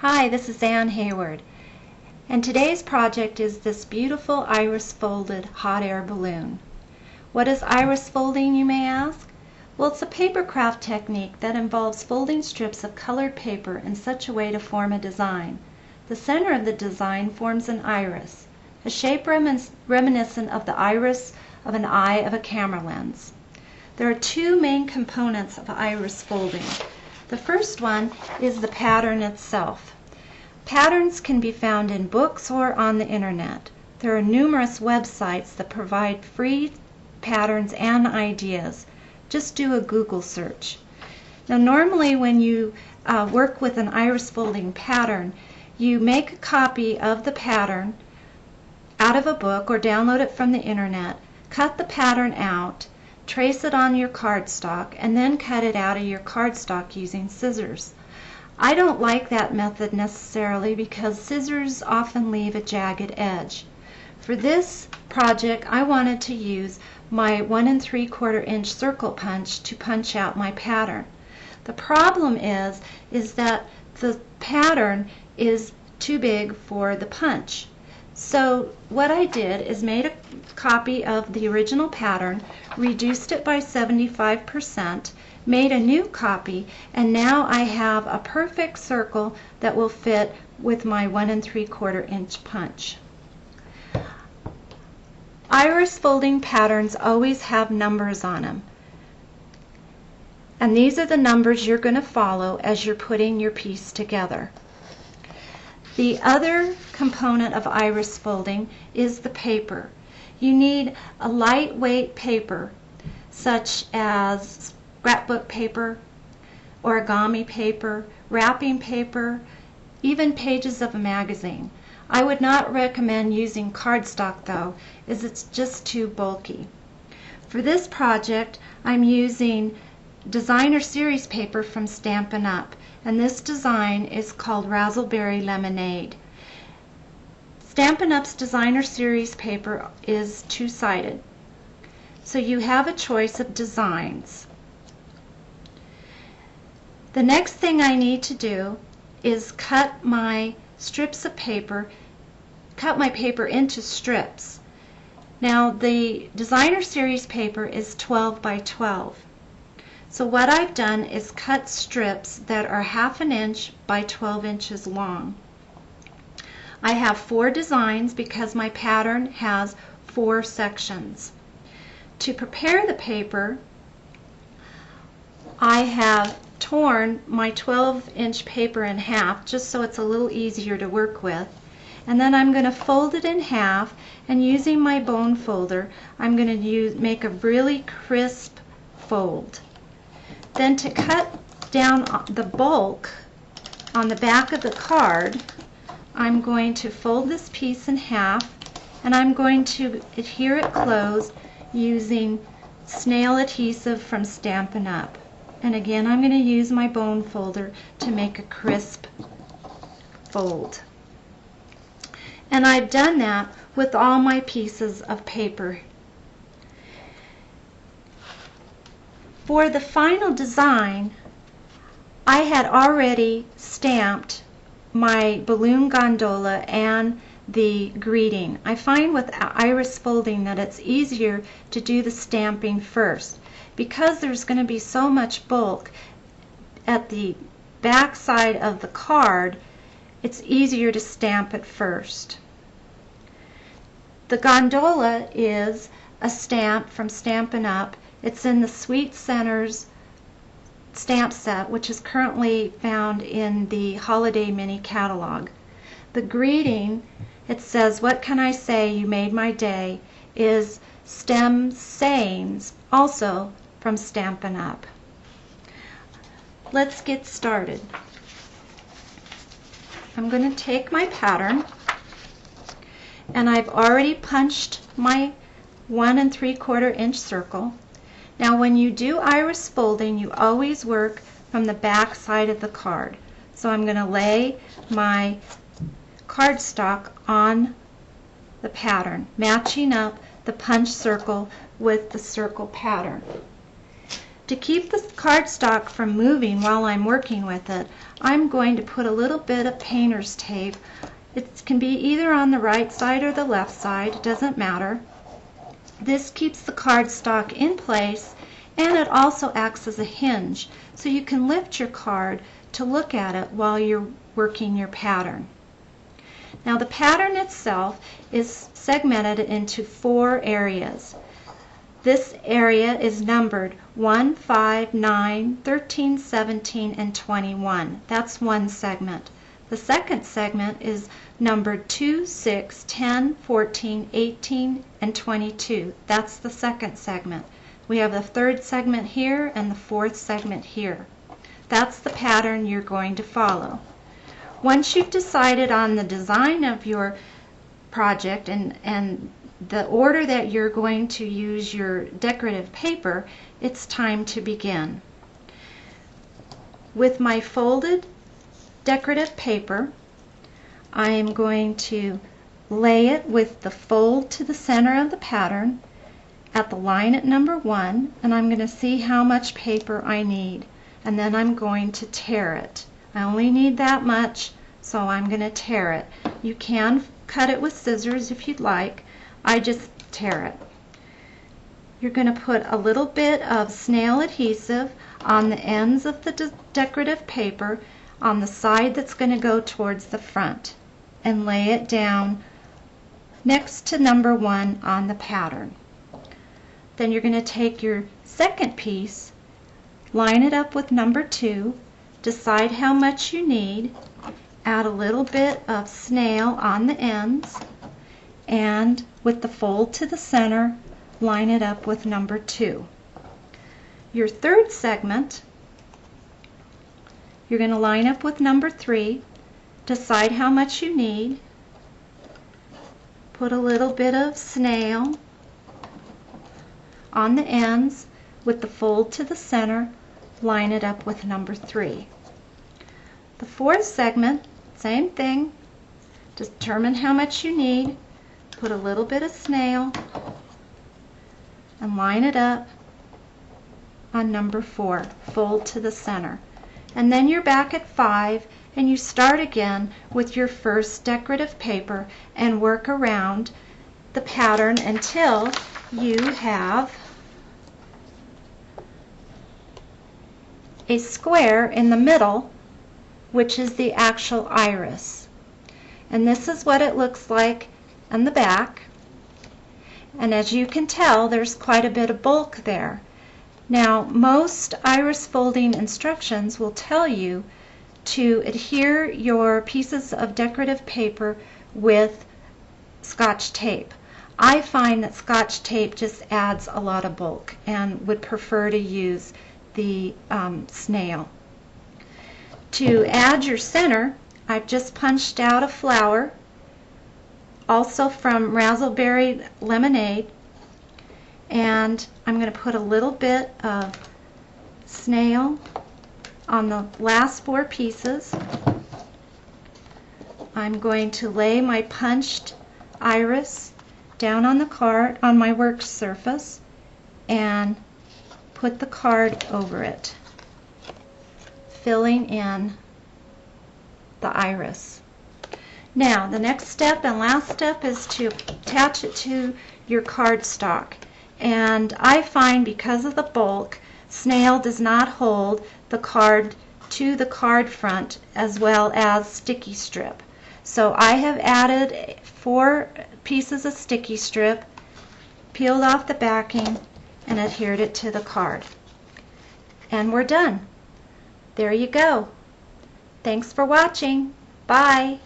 Hi, this is Ann Hayward, and today's project is this beautiful iris folded hot air balloon. What is iris folding, you may ask? Well, it's a paper craft technique that involves folding strips of colored paper in such a way to form a design. The center of the design forms an iris, a shape reminiscent of the iris of an eye of a camera lens. There are two main components of iris folding. The first one is the pattern itself. Patterns can be found in books or on the internet. There are numerous websites that provide free patterns and ideas. Just do a Google search. Now, normally when you work with an iris folding pattern, you make a copy of the pattern out of a book or download it from the internet, cut the pattern out, trace it on your cardstock, and then cut it out of your cardstock using scissors. I don't like that method necessarily because scissors often leave a jagged edge. For this project, I wanted to use my 1 3/4 inch circle punch to punch out my pattern. The problem is that the pattern is too big for the punch. So what I did is made a copy of the original pattern, reduced it by 75%, made a new copy, and now I have a perfect circle that will fit with my 1 3/4 inch punch. Iris folding patterns always have numbers on them, and these are the numbers you're going to follow as you're putting your piece together. The other component of iris folding is the paper. You need a lightweight paper such as scrapbook paper, origami paper, wrapping paper, even pages of a magazine. I would not recommend using cardstock though, as it's just too bulky. For this project, I'm using designer series paper from Stampin' Up, and this design is called Razzleberry Lemonade. Stampin' Up's designer series paper is two-sided, so you have a choice of designs. The next thing I need to do is cut my strips of paper, cut my paper into strips. Now the designer series paper is 12 by 12. So what I've done is cut strips that are 1/2 inch by 12 inches long. I have 4 designs because my pattern has 4 sections. To prepare the paper, I have torn my 12-inch paper in half just so it's a little easier to work with. And then I'm going to fold it in half, and using my bone folder, I'm going to make a really crisp fold. Then to cut down the bulk on the back of the card, I'm going to fold this piece in half, and I'm going to adhere it closed using snail adhesive from Stampin' Up. And again, I'm going to use my bone folder to make a crisp fold. And I've done that with all my pieces of paper. For the final design, I had already stamped my balloon gondola and the greeting. I find with iris folding that it's easier to do the stamping first because there's going to be so much bulk at the back side of the card. It's easier to stamp it first. The gondola is a stamp from Stampin' Up. It's in the Sweet Centers stamp set, which is currently found in the Holiday Mini Catalog. The greeting, it says, "What can I say, you made my day," is stem sayings, also from Stampin' Up. Let's get started. I'm going to take my pattern, and I've already punched my 1 3/4 inch circle. Now when you do iris folding, you always work from the back side of the card. So I'm going to lay my cardstock on the pattern, matching up the punch circle with the circle pattern. To keep the cardstock from moving while I'm working with it, I'm going to put a little bit of painter's tape. It can be either on the right side or the left side, it doesn't matter. This keeps the cardstock in place, and it also acts as a hinge, so you can lift your card to look at it while you're working your pattern. Now the pattern itself is segmented into 4 areas. This area is numbered 1, 5, 9, 13, 17, and 21. That's one segment. The second segment is numbered 2, 6, 10, 14, 18, and 22. That's the second segment. We have the third segment here and the fourth segment here. That's the pattern you're going to follow. Once you've decided on the design of your project and the order that you're going to use your decorative paper, it's time to begin. With my folded decorative paper, I am going to lay it with the fold to the center of the pattern at the line at number 1, and I'm going to see how much paper I need, and then I'm going to tear it. I only need that much, so I'm going to tear it. You can cut it with scissors if you'd like. I just tear it. You're going to put a little bit of snail adhesive on the ends of the decorative paper on the side that's going to go towards the front, and lay it down next to number 1 on the pattern. Then you're going to take your second piece, line it up with number 2, decide how much you need, add a little bit of snail on the ends, and with the fold to the center, line it up with number 2. Your third segment, you're going to line up with number 3, decide how much you need, put a little bit of snail on the ends, with the fold to the center, line it up with number 3. The fourth segment, same thing, determine how much you need, put a little bit of snail, and line it up on number 4, fold to the center. And then you're back at 5, and you start again with your first decorative paper and work around the pattern until you have a square in the middle, which is the actual iris. And this is what it looks like on the back. And as you can tell, there's quite a bit of bulk there. Now, most iris folding instructions will tell you to adhere your pieces of decorative paper with Scotch tape. I find that Scotch tape just adds a lot of bulk and would prefer to use the snail. To add your center, I've just punched out a flower, also from Razzleberry Lemonade, and I'm going to put a little bit of snail on the last 4 pieces. I'm going to lay my punched iris down on the card, on my work surface, and put the card over it, filling in the iris. Now, the next step and last step is to attach it to your cardstock. And I find, because of the bulk, snail does not hold the card to the card front as well as sticky strip. So I have added 4 pieces of sticky strip, peeled off the backing, and adhered it to the card. And we're done. There you go. Thanks for watching. Bye.